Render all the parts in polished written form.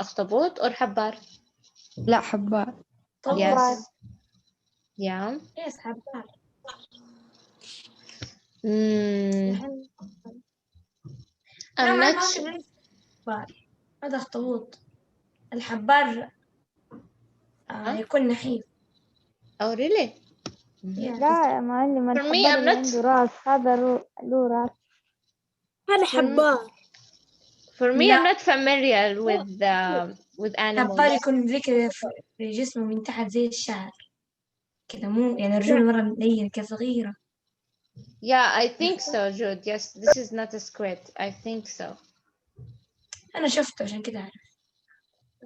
أخطبوط or حبار? لا حبار. Yes. Yeah. Yes, حبار. I'm not sure. هذا أخطبوط. الحبار يكون نحيف. Oh really? لا معلم، For me, الحبار I'm اللي not. عنده راس هذا له راس. هذا حبار. For me, لا. I'm not familiar with animals. حبار يكون ذيك في جسمه من تحت زي الشعر كذا، مو يعني رجول مرة ملينة كذا صغيرة. Yeah, I think so, Jude. Yes, this is not a squid. I think so. أنا شفته عشان كذا أعرف.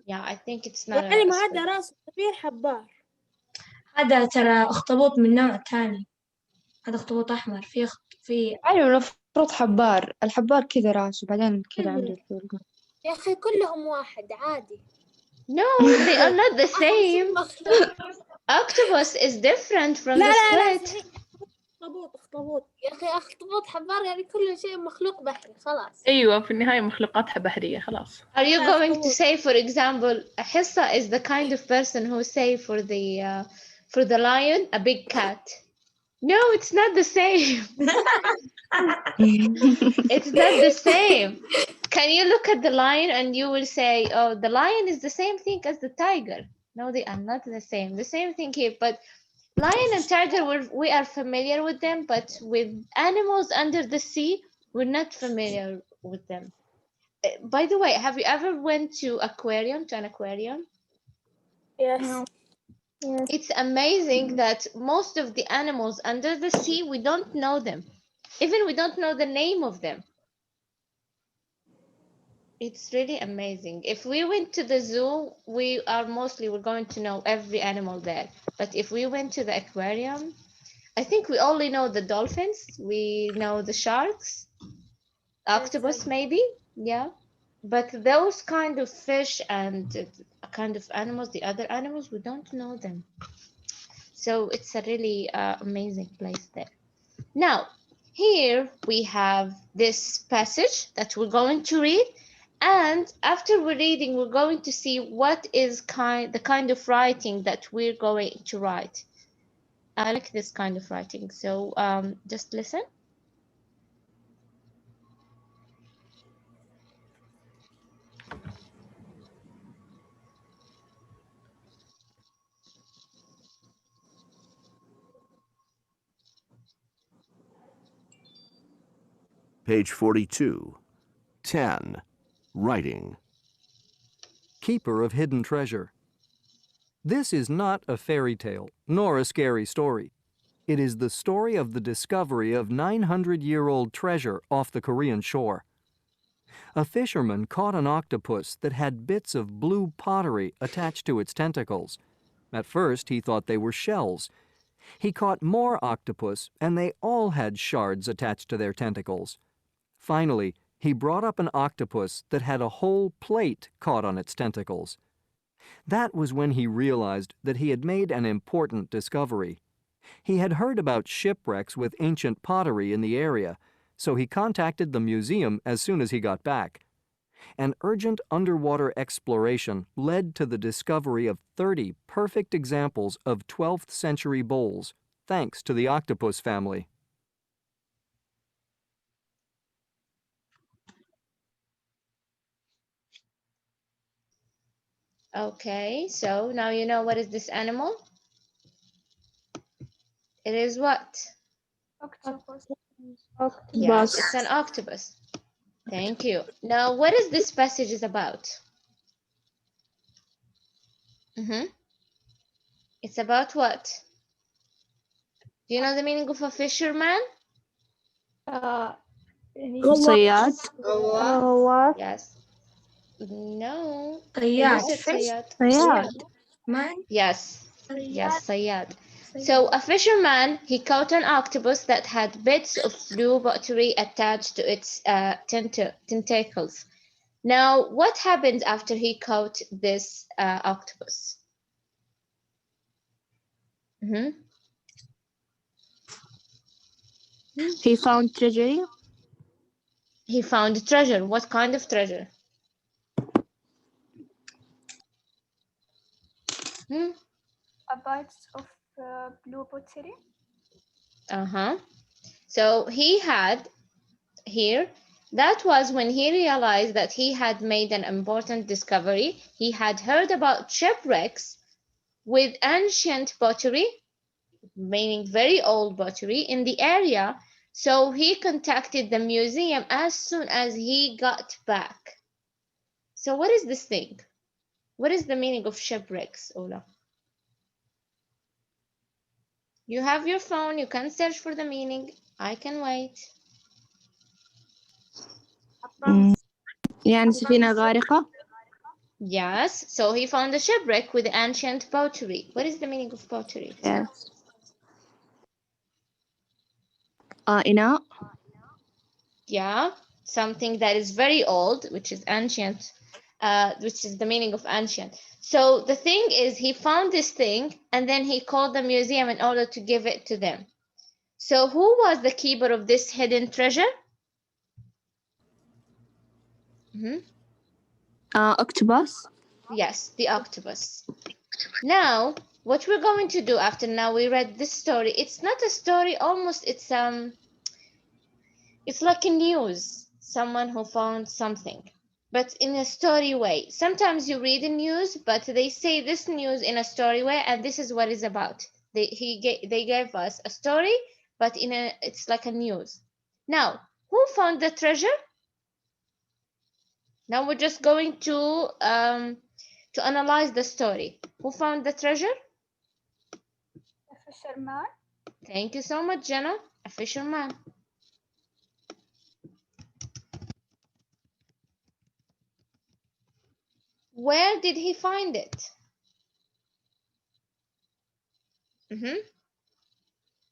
Yeah, I think it's not a معلم هذا squid. راس كبير حبار. هذا ترى أخطبوط من نوع ثاني. هذا أخطبوط أحمر في أيوة المفروض حبار. الحبار كذا راس وبعدين كذا عنده الفلقة. يا أخي كلهم واحد عادي. No, they are not the same. Octopus is different from the squid. أخطبوط يا أخي أخطبوط حبار يعني كل شيء مخلوق بحري خلاص. أيوة في النهاية مخلوقاتها بحرية خلاص. Are you going to say, for example, Hissa is the kind of person who say for the lion a big cat? No, it's not the same. It's not the same. Can you look at the lion and you will say, oh, the lion is the same thing as the tiger? No, they are not the same. The same thing here, but lion and tiger, we are familiar with them, but with animals under the sea, we're not familiar with them. By the way, have you ever went to an aquarium? Yes. Yes. It's amazing that most of the animals under the sea, we don't know them. Even we don't know the name of them. It's really amazing. If we went to the zoo, we're going to know every animal there. But if we went to the aquarium, I think we only know the dolphins. We know the sharks, octopus maybe, yeah. But those kind of fish and kind of animals, the other animals, we don't know them. So it's a really amazing place there. Now, here we have this passage that we're going to read. And after we're reading, we're going to see what is the kind of writing that we're going to write. I like this kind of writing. So just listen. Page 42. 10. Writing. Keeper of hidden treasure. This is not a fairy tale, nor a scary story. It is the story of the discovery of 900-year-old treasure off the Korean shore. A fisherman caught an octopus that had bits of blue pottery attached to its tentacles. At first, he thought they were shells. He caught more octopus, and they all had shards attached to their tentacles. Finally, he brought up an octopus that had a whole plate caught on its tentacles. That was when he realized that he had made an important discovery. He had heard about shipwrecks with ancient pottery in the area, so he contacted the museum as soon as he got back. An urgent underwater exploration led to the discovery of 30 perfect examples of 12th century bowls, thanks to the octopus family. Okay, so now you know what is this animal? It is what? Octopus. Yes, it's an octopus. Thank you. Now, what is this passage is about? It's about what? Do you know the meaning of a fisherman? صياد. غواص. Yes. No. صياد. صياد. Man. Yes. Yes, صياد. So a fisherman, he caught an octopus that had bits of blue pottery attached to its tentacles. Now, what happened after he caught this octopus? He found treasure. He found treasure. What kind of treasure? Hmm? A bite of blue pottery. So he had here, that was when he realized that he had made an important discovery. He had heard about shipwrecks with ancient pottery, meaning very old pottery, in the area. So he contacted the museum as soon as he got back. So what is this thing? What is the meaning of shipwrecks, Ola? You have your phone, you can search for the meaning. I can wait. يعني سفينة غارقة. Yes, so he found a shipwreck with ancient pottery. What is the meaning of pottery? Yes. إناء. Yeah, something that is very old, which is ancient, which is the meaning of ancient. So the thing is, he found this thing and then he called the museum in order to give it to them. So who was the keeper of this hidden treasure? Octopus. Yes, the octopus. Now, what we're going to do after now we read this story, it's not a story, almost it's like a news, someone who found something, but in a story way. Sometimes you read the news, but they say this news in a story way, and this is what it's about. They gave us a story, but it's like a news. Now, who found the treasure? Now we're just going to analyze the story. Who found the treasure? A fisherman. Thank you so much, Jenna. A fisherman. Where did he find it?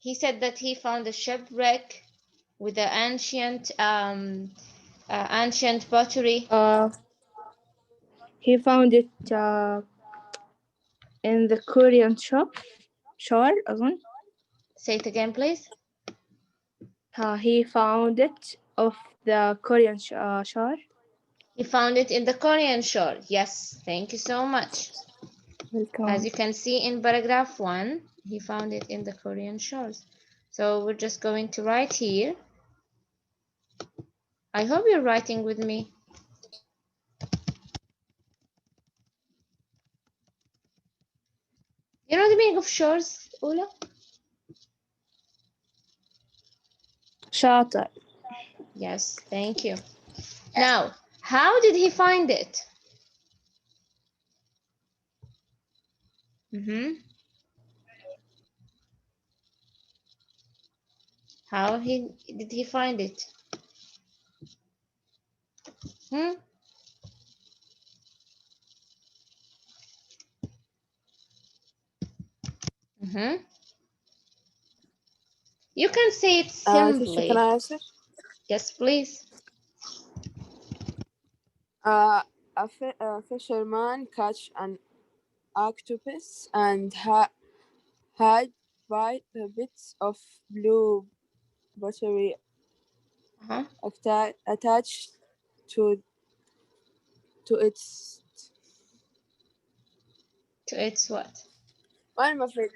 He said that he found a shipwreck with the ancient pottery. He found it in the Korean shore أظن. Say it again, please. He found it off the Korean shore. He found it in the Korean shore. Yes, thank you so much. Welcome. As you can see in paragraph 1, he found it in the Korean shores. So we're just going to write here. I hope you're writing with me. You know the meaning of shores, Ula? شاطئ. Yes, thank you. Now, how did he find it? How did he find it? You can say it simply. Can I answer? Yes, please. A fisherman catch an octopus and had bits of blue pottery attached to its what? وين المفروض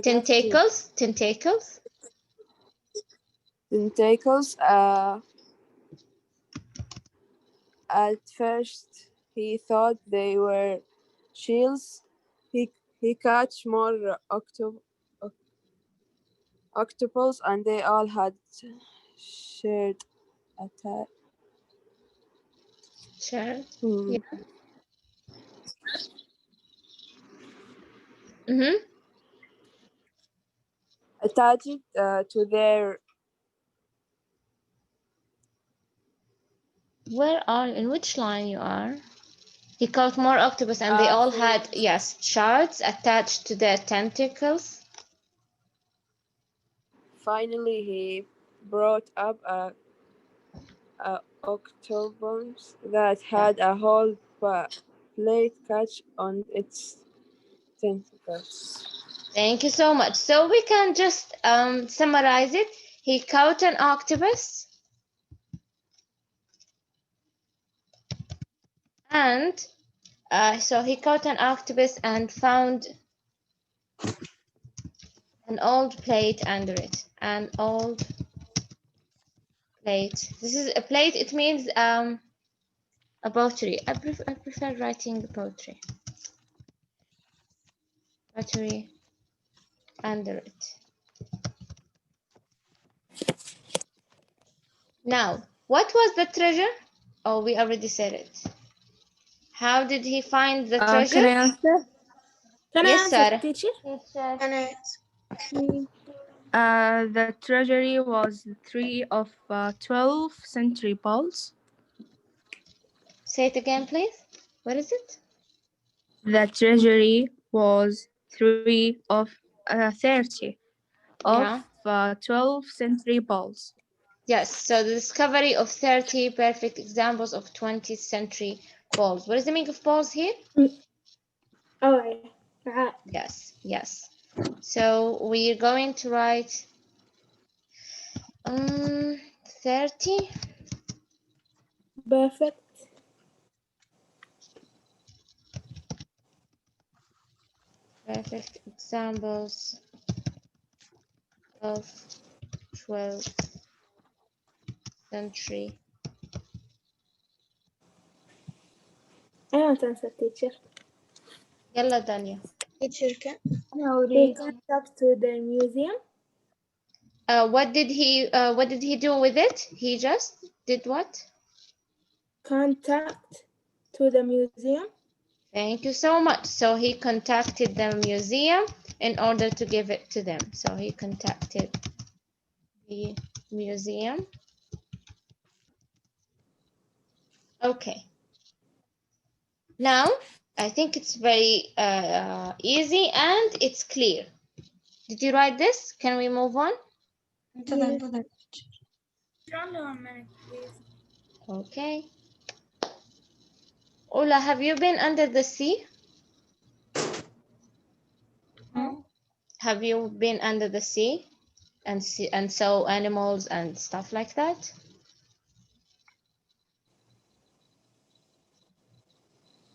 Tentacles. Tentacles. At first, he thought they were shells. He caught more octopus, and they all had shared attack. Shared. Attached to their. Where are you? In which line you are? He caught more octopus and they all had, yes, shards attached to their tentacles. Finally, he brought up a octopus that had a whole plate catch on its tentacles. Thank you so much. So we can just summarize it. He caught an octopus and So he caught an octopus and found an old plate under it. An old plate. This is a plate. It means a pottery. I prefer writing poetry. Pottery under it. Now, what was the treasure? Oh, we already said it. How did he find the treasure? Can I answer? Can Yes, I answer, Sarah. teacher? Teacher. The treasury was 12th century balls. Say it again, please. What is it? The treasury was 30 of Yeah. 12th century balls. Yes, so the discovery of 30 perfect examples of 20th century balls. What is the meaning of balls here? Oh, yeah. Yes, yes. So we're going to write 30 Perfect. perfect examples of 12th century. I want to answer, teacher. يلا دانيا. Teacher can He contact to the museum. What did he do with it? He just did what? Contact to the museum. Thank you so much. So he contacted the museum in order to give it to them. So he contacted the museum. Okay. Now, I think it's very easy and it's clear. Did you write this? Can we move on? Okay. Ola, have you been under the sea? Have you been under the sea and saw animals and stuff like that?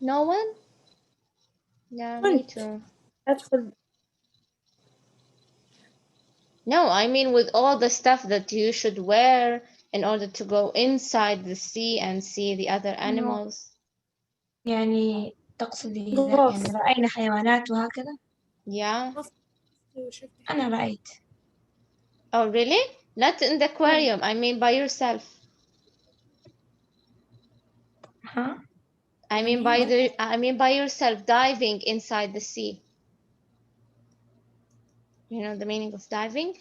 No one? Yeah, me too. أدخل. No, I mean with all the stuff that you should wear in order to go inside the sea and see the other animals. يعني تقصدي غوص. يعني رأينا حيوانات وهكذا؟ Yeah. أنا رأيت. Oh, really? Not in the aquarium. I mean by yourself. ها؟ I mean by yourself diving inside the sea. You know the meaning of diving?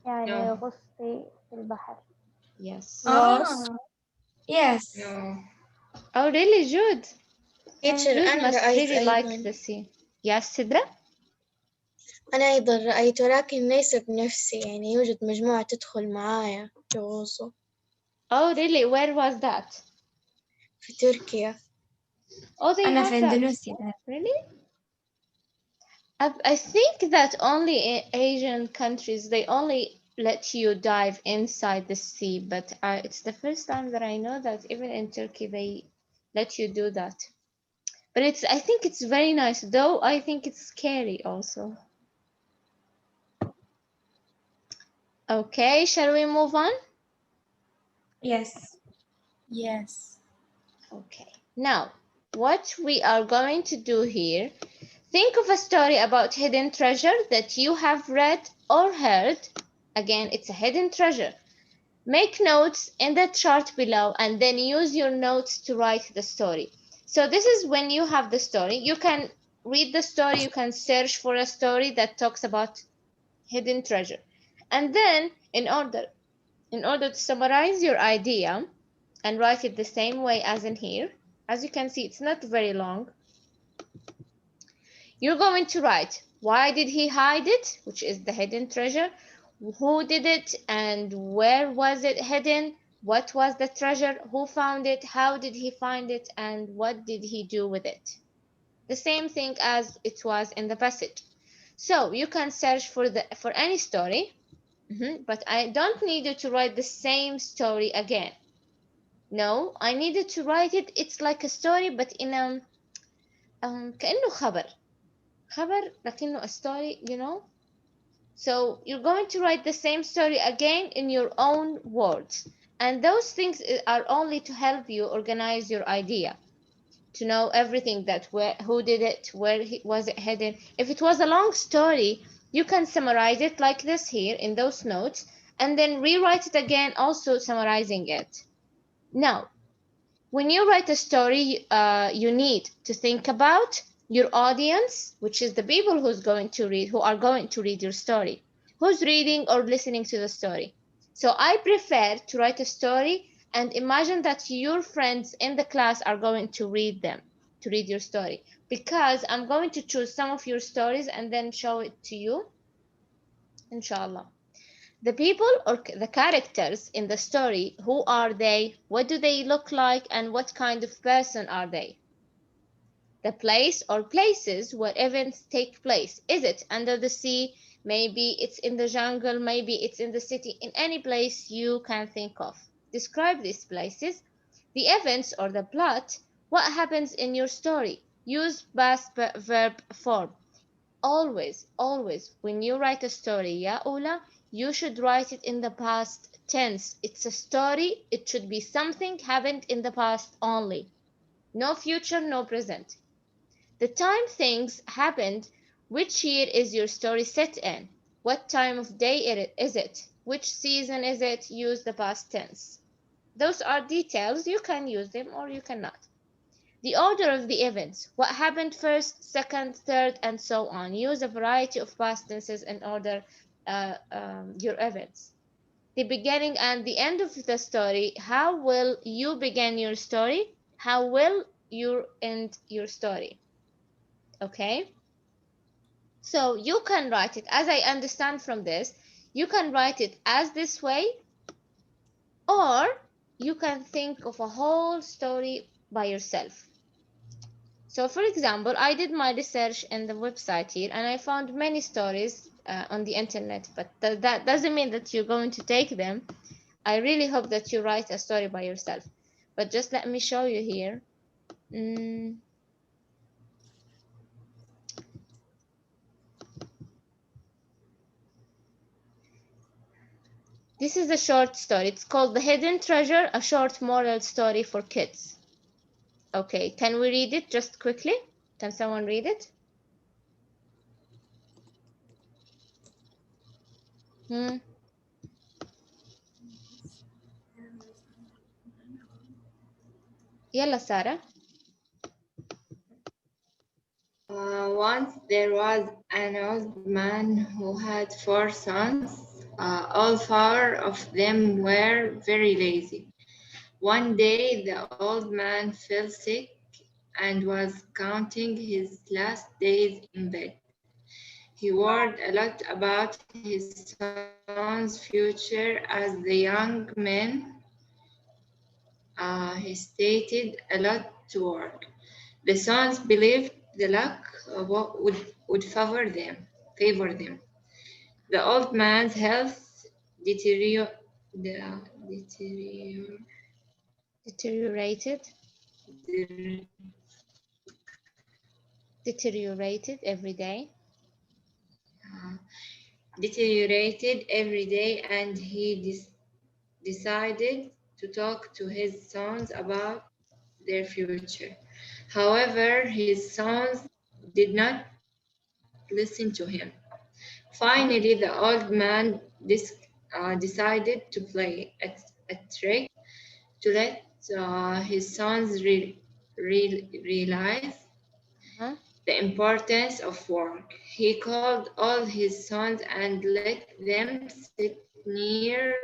يعني غص في البحر. Yes. Yes. Oh, really, Jude? Teacher Jude أنا must رأيت really like أيضا. the sea. Yes, Sidra? أنا أيضا رأيت ولكن ليس بنفسي يعني يوجد مجموعة تدخل معايا يغوصوا. Oh, really? Where was that? في تركيا. Oh, they أنا have في that. إندونيسيا. Really? I think that only in Asian countries they only let you dive inside the sea, but it's the first time that I know that even in Turkey they let you do that. But I think it's very nice, though I think it's scary also. Okay, shall we move on? Yes. Yes. Okay. Now, what we are going to do here, think of a story about hidden treasure that you have read or heard. Again, it's a hidden treasure. Make notes in the chart below and then use your notes to write the story. So this is when you have the story. You can read the story, you can search for a story that talks about hidden treasure. And then in order to summarize your idea and write it the same way as in here, as you can see, it's not very long. You're going to write, why did he hide it, which is the hidden treasure, who did it and where was it hidden, what was the treasure, who found it, how did he find it, and what did he do with it. The same thing as it was in the passage. So you can search for any story, but I don't need you to write the same story again. No, I needed to write it. It's like a story, but in a كأنه خبر لكنه a story, you know. So you're going to write the same story again in your own words, and those things are only to help you organize your idea, to know everything, that who did it, was it hidden. If it was a long story, you can summarize it like this here in those notes, and then rewrite it again, also summarizing it. Now, when you write a story, you need to think about your audience, which is the people who are going to read your story, who's reading or listening to the story. So I prefer to write a story and imagine that your friends in the class are going to read your story, because I'm going to choose some of your stories and then show it to you, inshallah. The people or the characters in the story, who are they? What do they look like? And what kind of person are they? The place or places where events take place. Is it under the sea? Maybe it's in the jungle. Maybe it's in the city. In any place you can think of. Describe these places. The events or the plot. What happens in your story? Use past verb form. Always, when you write a story, yeah, Ola, you should write it in the past tense. It's a story. It should be something happened in the past only. No future, no present. The time things happened. Which year is your story set in? What time of day is it? Which season is it? Use the past tense. Those are details. You can use them or you cannot. The order of the events. What happened first, second, third, and so on. Use a variety of past tenses in order your events. The beginning and the end of the story. How will you begin your story? How will you end your story? Okay? So you can write it, as I understand from this, you can write it as this way, or you can think of a whole story by yourself. So, for example, I did my research in the website here and I found many stories on the internet, but that doesn't mean that you're going to take them. I really hope that you write a story by yourself. But just let me show you here. This is a short story. It's called The Hidden Treasure, a short moral story for kids. Okay, can we read it just quickly? Can someone read it? يلا سارة. Once there was an old man who had 4 sons. All 4 of them were very lazy. One day the old man fell sick and was counting his last days in bed. He worried a lot about his son's future as the young man. He stated a lot to work. The sons believed the luck would favor them. The old man's health deteriorated every day. Deteriorated every day, and he decided to talk to his sons about their future. However, his sons did not listen to him. Finally, the old man decided to play a trick to let his sons realize the importance of work. He called all his sons and let them sit near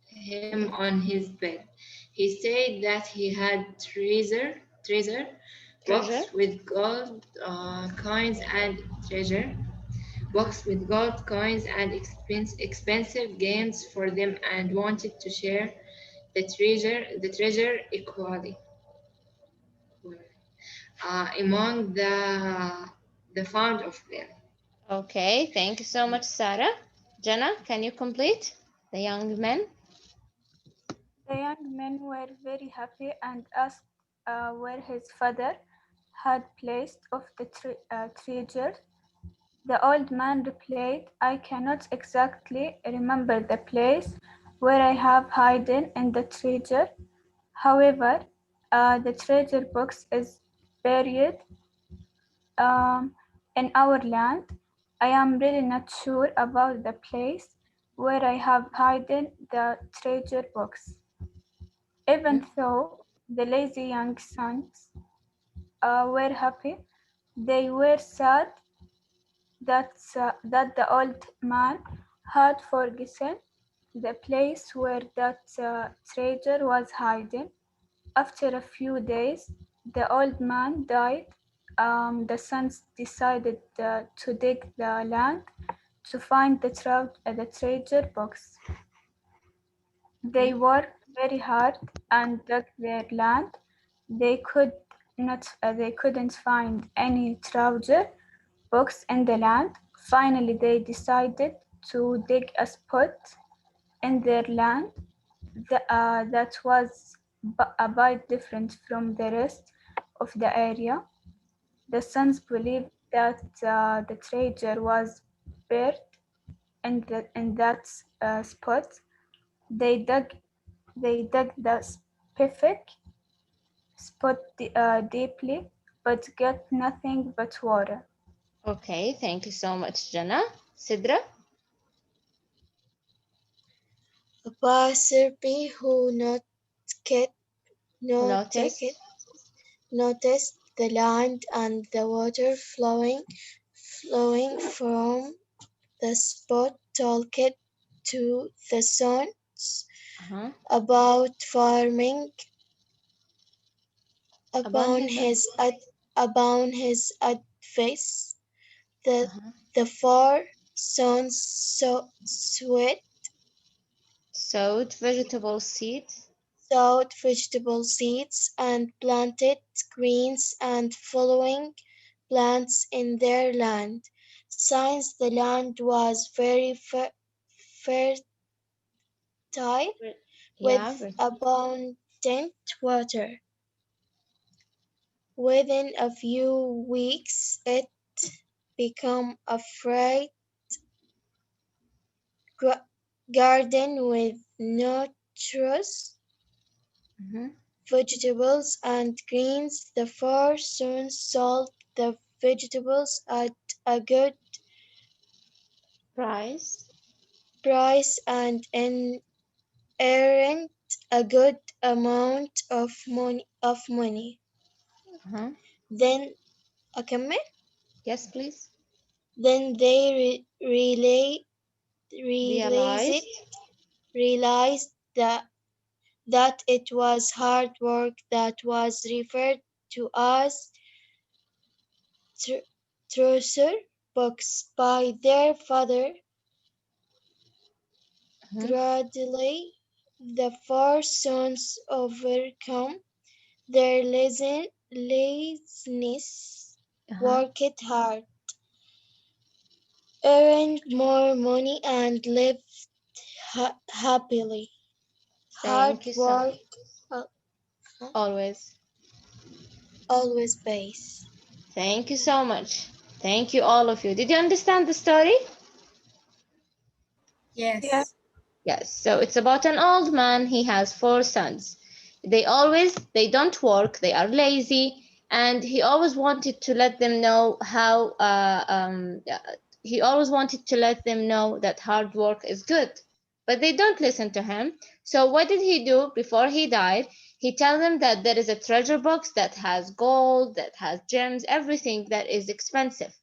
him on his bed. He said that he had treasure box with gold coins and expensive games for them, and wanted to share the treasure equally among the fond of them. Okay, thank you so much, Sarah. Jana, can you complete the young men? The young men were very happy and asked where his father had placed of the treasure. The old man replied, I cannot exactly remember the place where I have hidden in the treasure. However, the treasure box is buried in our land. I am really not sure about the place where I have hidden the treasure box. Even though the lazy young sons were happy, they were sad that the old man had forgotten the place where that treasure was hidden. After a few days, the old man died. The sons decided to dig the land to find the treasure box. They worked very hard and dug their land. They couldn't find any treasure box in the land. Finally, they decided to dig a spot in their land that was a bit different from the rest of the area. The sons believed that the treasure was buried in that spot. They dug the specific spot deeply, but got nothing but water. Okay, thank you so much, Jana. Sidra? A passerby who Notice. noticed the land and the water flowing from the spot talked to the sons about farming. Upon his advice, the four sons sowed vegetable seeds and planted greens and flowering plants in their land. Since the land was very fertile with abundant water, within a few weeks it became a fruit garden with nutritious vegetables and greens. The four sons sold the vegetables at a good price and earned a good amount of money. Then أكمل? Yes, please. Then they realized that it was hard work that was referred to as treasure box by their father. Gradually, the four sons overcome their laziness, worked hard, earned more money, and lived happily. Hard work always pays. Thank you so much. Thank you, all of you. Did you understand the story? Yes. Yeah. Yes. So it's about an old man. He has four sons. They don't work. They are lazy. And he always wanted to let them know that hard work is good. But they don't listen to him. So what did he do before he died? He tells them that there is a treasure box that has gold, that has gems, everything that is expensive.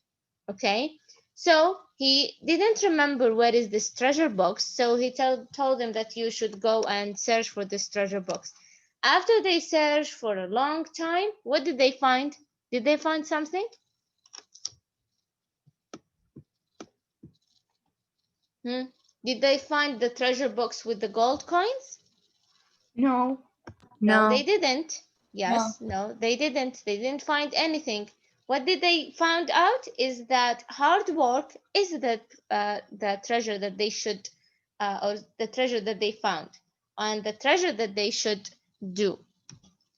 Okay? So he didn't remember where is this treasure box. So he told them that you should go and search for this treasure box. After they searched for a long time, what did they find? Did they find something? Did they find the treasure box with the gold coins? No. No, they didn't. Yes, no, they didn't. They didn't find anything. What did they found out is that hard work is the treasure that they should, or the treasure that they found. and the treasure that they should do.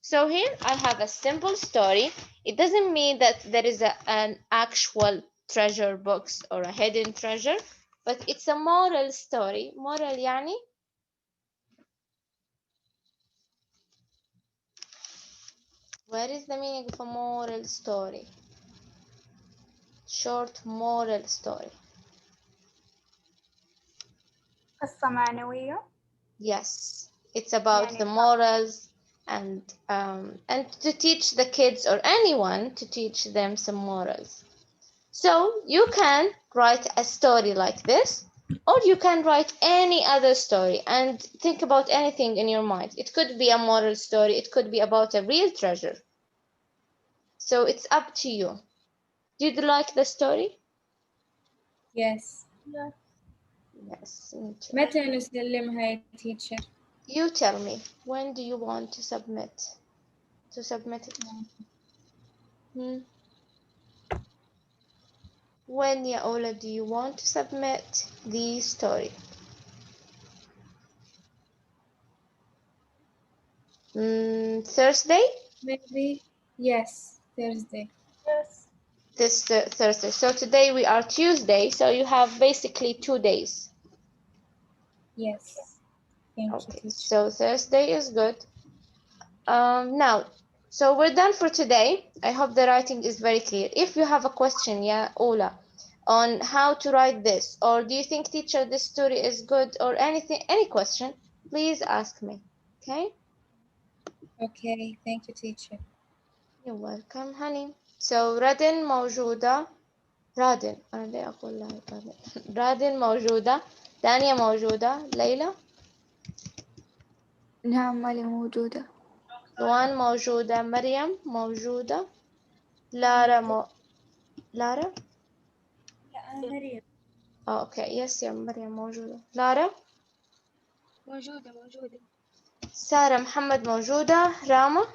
So here I have a simple story. It doesn't mean that there is an actual treasure box or a hidden treasure, but it's a moral story. Moral يعني What is the meaning of a moral story? Short moral story. قصة معنوية. Yes, it's about the morals and to teach the kids or anyone to teach them some morals. So you can write a story like this, or you can write any other story and think about anything in your mind. It could be a moral story, it could be about a real treasure. So it's up to you. Did you like the story? Yes. Yes, me too. متى نسلمها يا teacher؟ You tell me, when do you want to submit? To submit it? When, ya Ola, do you want to submit the story? Thursday? Maybe. Yes, Thursday. Yes. This Thursday. So today we are Tuesday, so you have basically 2 days. Yes. Thank you, Okay, teacher. so Thursday is good. Now, so we're done for today. I hope the writing is very clear. If you have a question, yeah, Ola, on how to write this, or do you think, teacher, this story is good, or anything, any question, please ask me. Okay? Okay, thank you, teacher. You're welcome, honey. So رادن موجودة. رادن أنا ليه أقول لها رادن رادن موجودة. دانيا موجودة. ليلى. نعم مالي موجودة. روان موجودة. مريم موجودة. لارا لارا. لا أنا مريم. أوكي يس يا مريم موجودة. لارا موجودة. سارة محمد موجودة. راما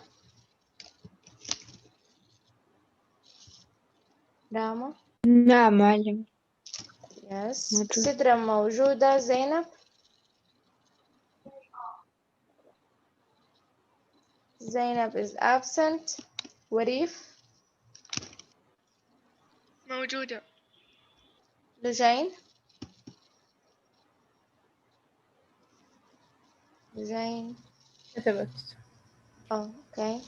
نعم معلم. يس. موجود. سدرة موجودة. زينب is absent. وريف موجودة. لجين كتبت. اوكي.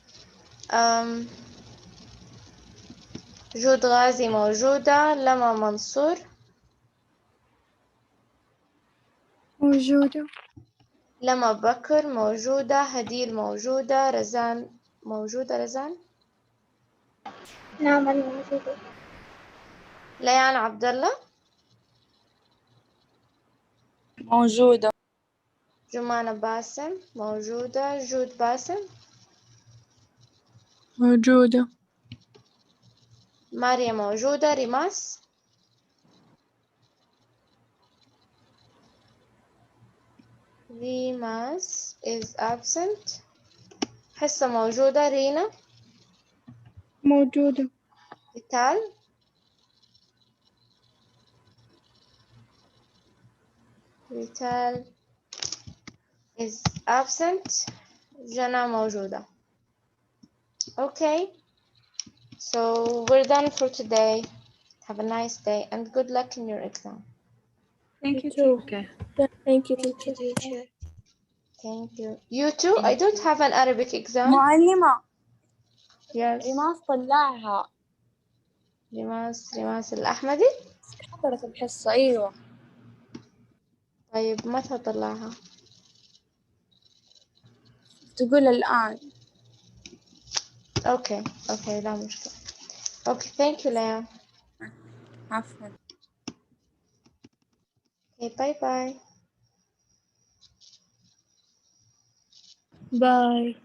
جود غازي موجودة. لما منصور موجودة. لما بكر موجودة. هديل موجودة. رزان موجودة. رزان. نعم أنا موجودة. ليان عبد الله موجودة. جمانة باسم موجودة. جود باسم موجودة. ماريا موجودة. ريماس is absent. حصة موجودة. رينا موجودة. ريتال is absent. جنى موجودة. Okay, so we're done for today. Have a nice day and good luck in your exam. Thank you, too. Okay. Thank you, Thank you, teacher. teacher. Thank you. You too? I don't have an Arabic exam. معلمة Yes. ريماس طلعها. ريماس الأحمدي. حضرت الحصة. أيوة. طيب متى طلعها؟ تقول الآن. Okay, لا مشكلة. Okay, thank you, Leah. عفوا. Okay, bye. Bye.